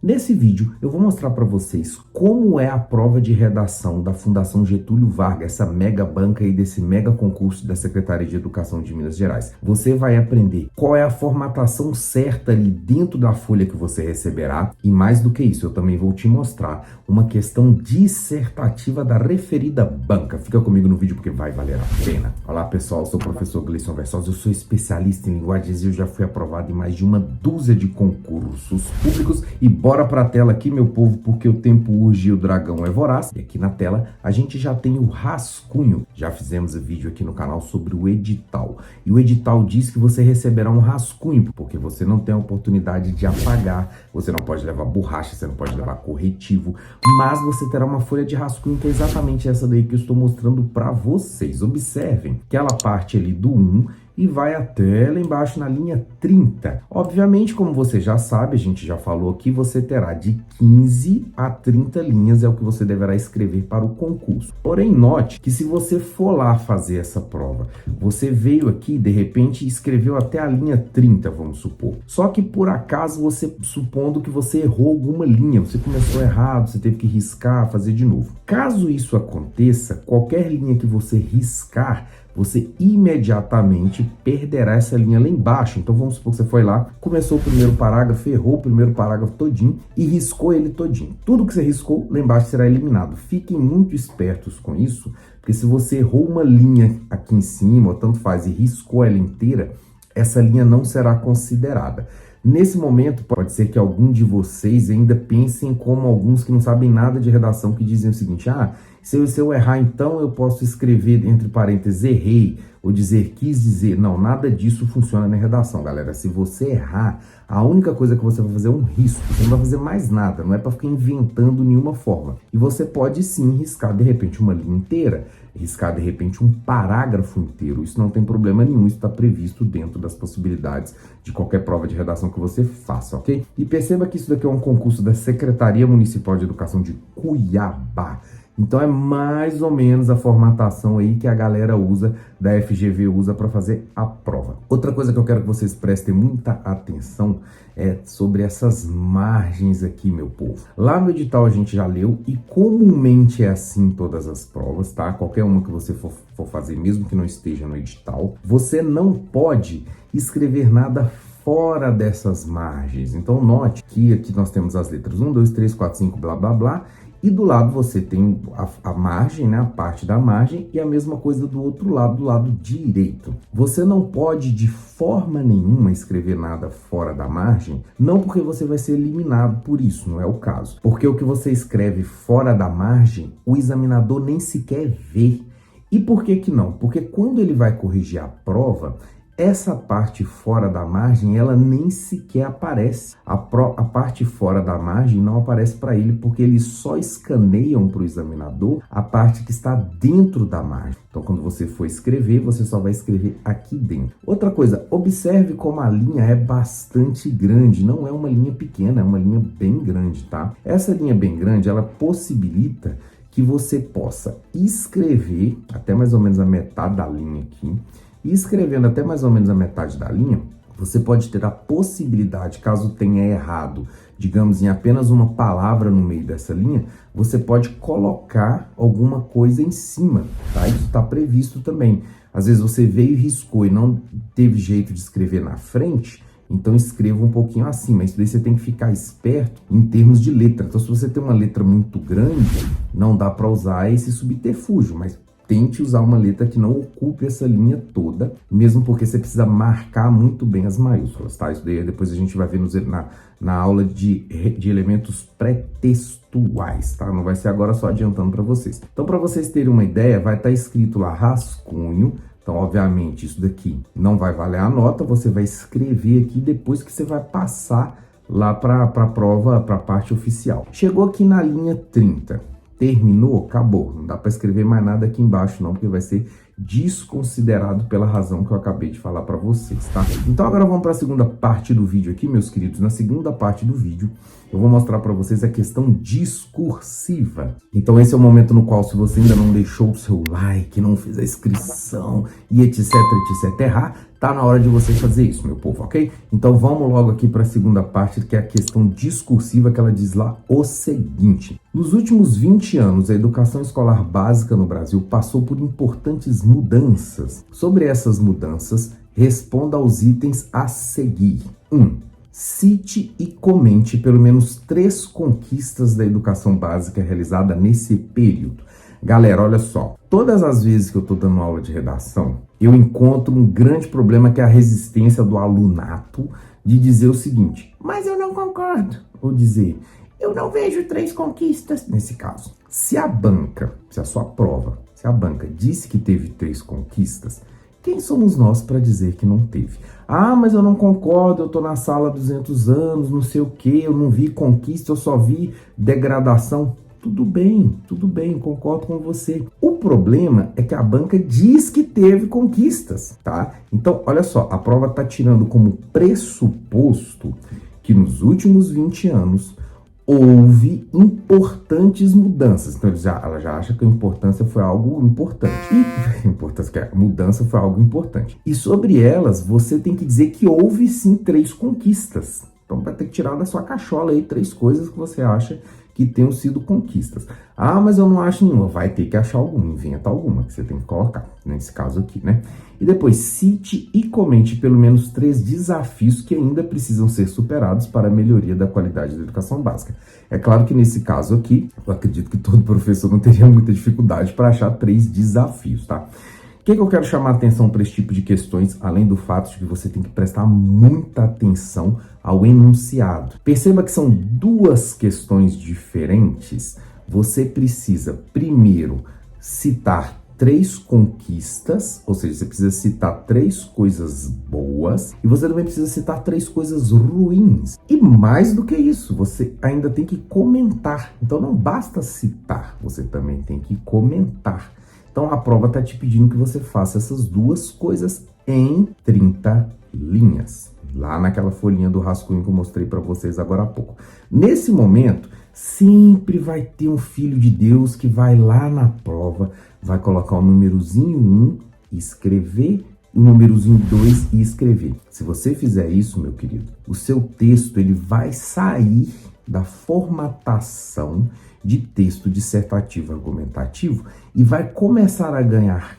Nesse vídeo eu vou mostrar para vocês como é a prova de redação da Fundação Getúlio Vargas, essa mega banca aí desse mega concurso da Secretaria de Educação de Minas Gerais. Você vai aprender qual é a formatação certa ali dentro da folha que você receberá e mais do que isso, eu também vou te mostrar uma questão dissertativa da referida banca. Fica comigo no vídeo porque vai valer a pena. Olá pessoal, eu sou o professor Gleison Versosa, eu sou especialista em linguagens e eu já fui aprovado em mais de uma dúzia de concursos públicos e bora para a tela aqui, meu povo, porque o tempo urge e o dragão é voraz. E aqui na tela a gente já tem o rascunho. Já fizemos um vídeo aqui no canal sobre o edital. E o edital diz que você receberá um rascunho, porque você não tem a oportunidade de apagar, você não pode levar borracha, você não pode levar corretivo, mas você terá uma folha de rascunho que é exatamente essa daí que eu estou mostrando para vocês. Observem que ela parte ali do 1 e vai até lá embaixo na linha 30. Obviamente, como você já sabe, a gente já falou aqui, você terá de 15 a 30 linhas, é o que você deverá escrever para o concurso. Porém, note que se você for lá fazer essa prova, você veio aqui, de repente, e escreveu até a linha 30, vamos supor. Só que, por acaso, você, supondo que você errou alguma linha, você começou errado, você teve que riscar, fazer de novo. Caso isso aconteça, qualquer linha que você riscar, você imediatamente perderá essa linha lá embaixo. Então vamos supor que você foi lá, começou o primeiro parágrafo, errou o primeiro parágrafo todinho e riscou ele todinho. Tudo que você riscou lá embaixo será eliminado. Fiquem muito espertos com isso, porque se você errou uma linha aqui em cima, ou tanto faz, e riscou ela inteira, essa linha não será considerada. Nesse momento, pode ser que algum de vocês ainda pensem como alguns que não sabem nada de redação, que dizem o seguinte: se eu errar, então eu posso escrever entre parênteses errei, ou dizer quis dizer. Não, nada disso funciona na redação, galera. Se você errar, a única coisa que você vai fazer é um risco, você não vai fazer mais nada, não é para ficar inventando nenhuma forma. E você pode sim riscar de repente uma linha inteira, riscar de repente um parágrafo inteiro, isso não tem problema nenhum, isso está previsto dentro das possibilidades de qualquer prova de redação que você faça, ok? E perceba que isso daqui é um concurso da Secretaria Municipal de Educação de Cuiabá. Então é mais ou menos a formatação aí que a galera usa, da FGV usa para fazer a prova. Outra coisa que eu quero que vocês prestem muita atenção é sobre essas margens aqui, meu povo. Lá no edital a gente já leu e comumente é assim em todas as provas, tá? Qualquer uma que você for fazer, mesmo que não esteja no edital, você não pode escrever nada fora dessas margens. Então note que aqui nós temos as letras 1, 2, 3, 4, 5, blá, blá, blá. E do lado você tem a margem, né, a parte da margem, e a mesma coisa do outro lado, do lado direito. Você não pode de forma nenhuma escrever nada fora da margem, não porque você vai ser eliminado por isso, não é o caso. Porque o que você escreve fora da margem, o examinador nem sequer vê. E por que que não? Porque quando ele vai corrigir a prova, essa parte fora da margem, ela nem sequer aparece. A parte fora da margem não aparece para ele, porque eles só escaneiam para o examinador a parte que está dentro da margem. Então, quando você for escrever, você só vai escrever aqui dentro. Outra coisa, observe como a linha é bastante grande. Não é uma linha pequena, é uma linha bem grande, tá? Essa linha bem grande, ela possibilita que você possa escrever até mais ou menos a metade da linha aqui. E escrevendo até mais ou menos a metade da linha, você pode ter a possibilidade, caso tenha errado, digamos, em apenas uma palavra no meio dessa linha, você pode colocar alguma coisa em cima, tá? Isso está previsto também. Às vezes você veio e riscou e não teve jeito de escrever na frente, então escreva um pouquinho acima. Isso daí você tem que ficar esperto em termos de letra. Então, se você tem uma letra muito grande, não dá para usar esse subterfúgio, mas tente usar uma letra que não ocupe essa linha toda, mesmo porque você precisa marcar muito bem as maiúsculas, tá? Isso daí depois a gente vai ver na aula de elementos pré-textuais, tá? Não vai ser agora, só adiantando para vocês. Então, para vocês terem uma ideia, vai estar escrito lá rascunho. Então, obviamente, isso daqui não vai valer a nota, você vai escrever aqui depois que você vai passar lá para a prova, para a parte oficial. Chegou aqui na linha 30. Terminou, acabou. Não dá para escrever mais nada aqui embaixo não, porque vai ser desconsiderado pela razão que eu acabei de falar para vocês, tá? Então agora vamos para a segunda parte do vídeo aqui, meus queridos. Na segunda parte do vídeo, eu vou mostrar para vocês a questão discursiva. Então esse é o momento no qual, se você ainda não deixou o seu like, não fez a inscrição e etc, errar, tá na hora de você fazer isso, meu povo, ok? Então vamos logo aqui para a segunda parte, que é a questão discursiva, que ela diz lá o seguinte: nos últimos 20 anos, a educação escolar básica no Brasil passou por importantes mudanças. Sobre essas mudanças, responda aos itens a seguir. 1. Cite e comente pelo menos 3 conquistas da educação básica realizada nesse período. Galera, olha só, todas as vezes que eu estou dando aula de redação, eu encontro um grande problema, que é a resistência do alunato de dizer o seguinte: mas eu não concordo. Ou dizer: eu não vejo 3 conquistas. Nesse caso, se a sua prova, se a banca disse que teve 3 conquistas, quem somos nós para dizer que não teve? Ah, mas eu não concordo, eu tô na sala há 200 anos, não sei o que, eu não vi conquista, eu só vi degradação. Tudo bem, concordo com você. O problema é que a banca diz que teve conquistas, tá? Então, olha só, a prova tá tirando como pressuposto que nos últimos 20 anos houve importantes mudanças. Então ela já acha que a importância foi algo importante. Que a mudança foi algo importante. E sobre elas, você tem que dizer que houve sim 3 conquistas. Então vai ter que tirar da sua cachola aí 3 coisas que você acha que tenham sido conquistas. Ah, mas eu não acho nenhuma. Vai ter que achar alguma, inventa alguma que você tem que colocar, nesse caso aqui, né? E depois, cite e comente pelo menos 3 desafios que ainda precisam ser superados para a melhoria da qualidade da educação básica. É claro que nesse caso aqui, eu acredito que todo professor não teria muita dificuldade para achar 3 desafios, tá? O que eu quero chamar a atenção para esse tipo de questões, além do fato de que você tem que prestar muita atenção ao enunciado. Perceba que são 2 questões diferentes. Você precisa, primeiro, citar 3 conquistas, ou seja, você precisa citar 3 coisas boas, e você também precisa citar 3 coisas ruins. E mais do que isso, você ainda tem que comentar. Então não basta citar, você também tem que comentar. Então a prova está te pedindo que você faça essas 2 coisas em 30 linhas. Lá naquela folhinha do rascunho que eu mostrei para vocês agora há pouco. Nesse momento, sempre vai ter um filho de Deus que vai lá na prova, vai colocar o númerozinho 1 e escrever, e o númerozinho 2 e escrever. Se você fizer isso, meu querido, o seu texto ele vai sair da formatação de texto dissertativo argumentativo e vai começar a ganhar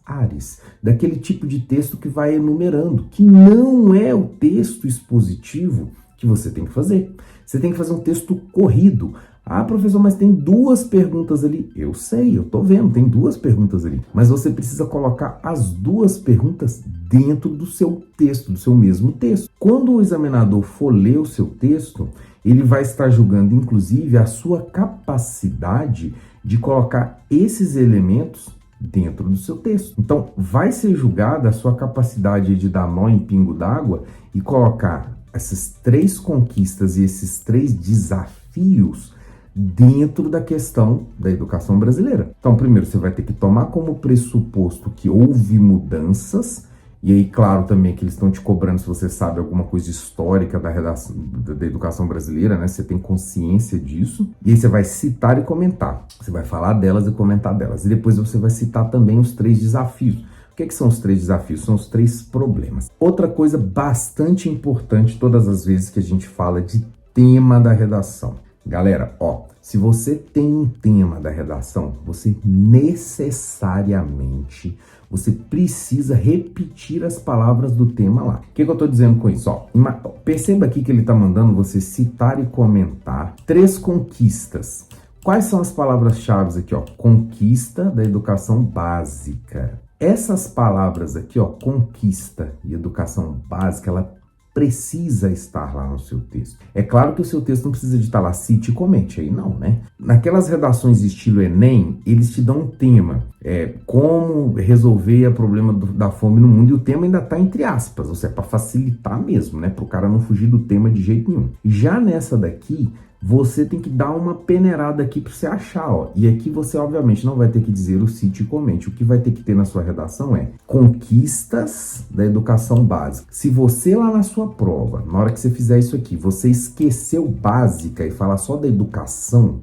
ares, daquele tipo de texto que vai enumerando, que não é o texto expositivo que você tem que fazer. Você tem que fazer um texto corrido. Ah, professor, mas tem 2 perguntas ali. Eu sei, eu tô vendo, tem 2 perguntas ali. Mas você precisa colocar as 2 perguntas dentro do seu texto, do seu mesmo texto. Quando o examinador for ler o seu texto, ele vai estar julgando, inclusive, a sua capacidade de colocar esses elementos dentro do seu texto. Então, vai ser julgada a sua capacidade de dar nó em pingo d'água e colocar essas 3 conquistas e esses 3 desafios dentro da questão da educação brasileira. Então, primeiro, você vai ter que tomar como pressuposto que houve mudanças. E aí, claro, também que eles estão te cobrando se você sabe alguma coisa histórica da educação brasileira, né? Você tem consciência disso. E aí você vai citar e comentar. Você vai falar delas e comentar delas. E depois você vai citar também os 3 desafios. O que são os 3 desafios? São os 3 problemas. Outra coisa bastante importante todas as vezes que a gente fala de tema da redação. Galera, se você tem um tema da redação, você necessariamente precisa repetir as palavras do tema lá. O que eu estou dizendo com isso? Perceba aqui que ele está mandando você citar e comentar 3 conquistas. Quais são as palavras-chave aqui? Conquista da educação básica. Essas palavras aqui, conquista e educação básica, ela precisa estar lá no seu texto. É claro que o seu texto não precisa de estar lá, cite e comente, aí não, né? Naquelas redações estilo Enem, eles te dão um tema, como resolver o problema da fome no mundo, e o tema ainda está entre aspas, ou seja, para facilitar mesmo, né? Para o cara não fugir do tema de jeito nenhum. Já nessa daqui, você tem que dar uma peneirada aqui para você achar, ó. E aqui você, obviamente, não vai ter que dizer o cite e comente. O que vai ter que ter na sua redação é conquistas da educação básica. Se você lá na sua prova, na hora que você fizer isso aqui, você esqueceu básica e falar só da educação,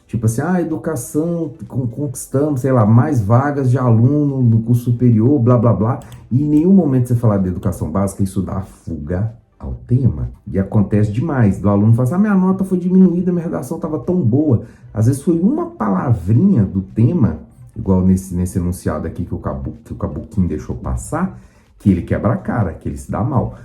tipo assim, educação, conquistamos, sei lá, mais vagas de aluno no curso superior, blá, blá, blá. E em nenhum momento você falar de educação básica, isso dá fuga ao tema. E acontece demais, do aluno falar assim, minha nota foi diminuída, minha redação estava tão boa. Às vezes foi uma palavrinha do tema, igual nesse enunciado aqui que o Cabuquinho deixou passar, que ele quebra a cara, que ele se dá mal.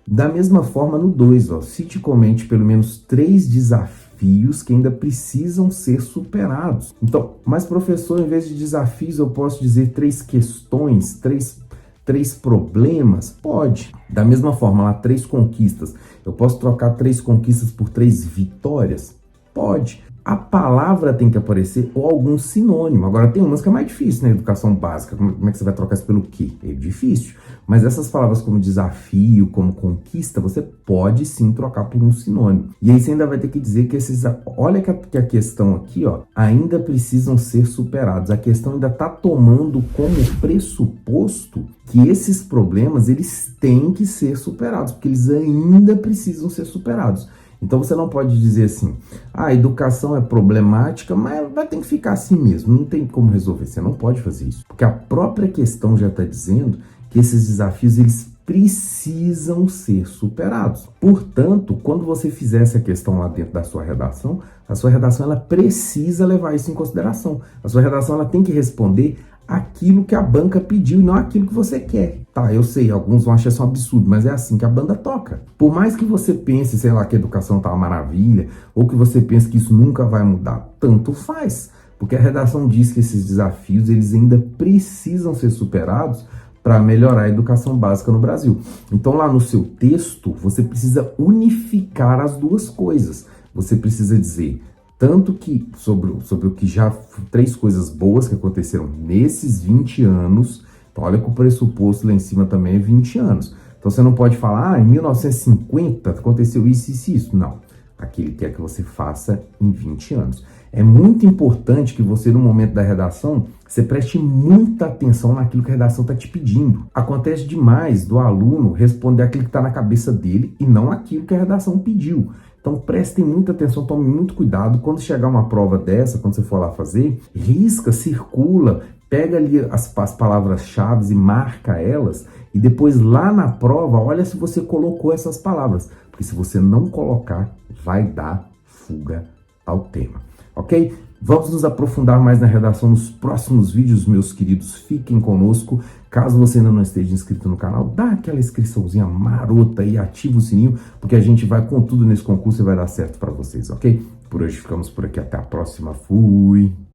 Da mesma forma no 2, ó, cite e comente pelo menos 3 desafios que ainda precisam ser superados. Então, mas professor, em vez de desafios, eu posso dizer 3 questões, 3 problemas? Pode. Da mesma forma, lá 3 conquistas. Eu posso trocar 3 conquistas por 3 vitórias? Pode. A palavra tem que aparecer ou algum sinônimo. Agora tem umas que é mais difícil, né? Educação básica. Como é que você vai trocar isso pelo quê? É difícil. Mas essas palavras como desafio, como conquista, você pode sim trocar por um sinônimo. E aí você ainda vai ter que dizer que esses... Olha que a questão aqui, ó, ainda precisam ser superados. A questão ainda está tomando como pressuposto que esses problemas, eles têm que ser superados, porque eles ainda precisam ser superados. Então você não pode dizer assim, a educação é problemática, mas vai ter que ficar assim mesmo, não tem como resolver. Você não pode fazer isso, porque a própria questão já está dizendo que esses desafios, eles precisam ser superados. Portanto, quando você fizer essa questão lá dentro da sua redação, a sua redação ela precisa levar isso em consideração. A sua redação ela tem que responder aquilo que a banca pediu e não aquilo que você quer. Tá, eu sei, alguns vão achar isso um absurdo, mas é assim que a banda toca. Por mais que você pense, sei lá, que a educação tá uma maravilha, ou que você pense que isso nunca vai mudar, tanto faz. Porque a redação diz que esses desafios, eles ainda precisam ser superados para melhorar a educação básica no Brasil. Então lá no seu texto, você precisa unificar as duas coisas. Você precisa dizer tanto que sobre o que já 3 coisas boas que aconteceram nesses 20 anos. Então, olha que o pressuposto lá em cima também é 20 anos. Então, você não pode falar, em 1950 aconteceu isso, isso, isso. Não. Aqui ele quer que você faça em 20 anos. É muito importante que você, no momento da redação, você preste muita atenção naquilo que a redação está te pedindo. Acontece demais do aluno responder aquilo que está na cabeça dele e não aquilo que a redação pediu. Então prestem muita atenção, tome muito cuidado. Quando chegar uma prova dessa, quando você for lá fazer, risca, circula, pega ali as palavras-chave e marca elas. E depois lá na prova, olha se você colocou essas palavras. Porque se você não colocar, vai dar fuga ao tema. Ok? Vamos nos aprofundar mais na redação nos próximos vídeos, meus queridos. Fiquem conosco. Caso você ainda não esteja inscrito no canal, dá aquela inscriçãozinha marota e ativa o sininho, porque a gente vai com tudo nesse concurso e vai dar certo para vocês, ok? Por hoje ficamos por aqui. Até a próxima. Fui!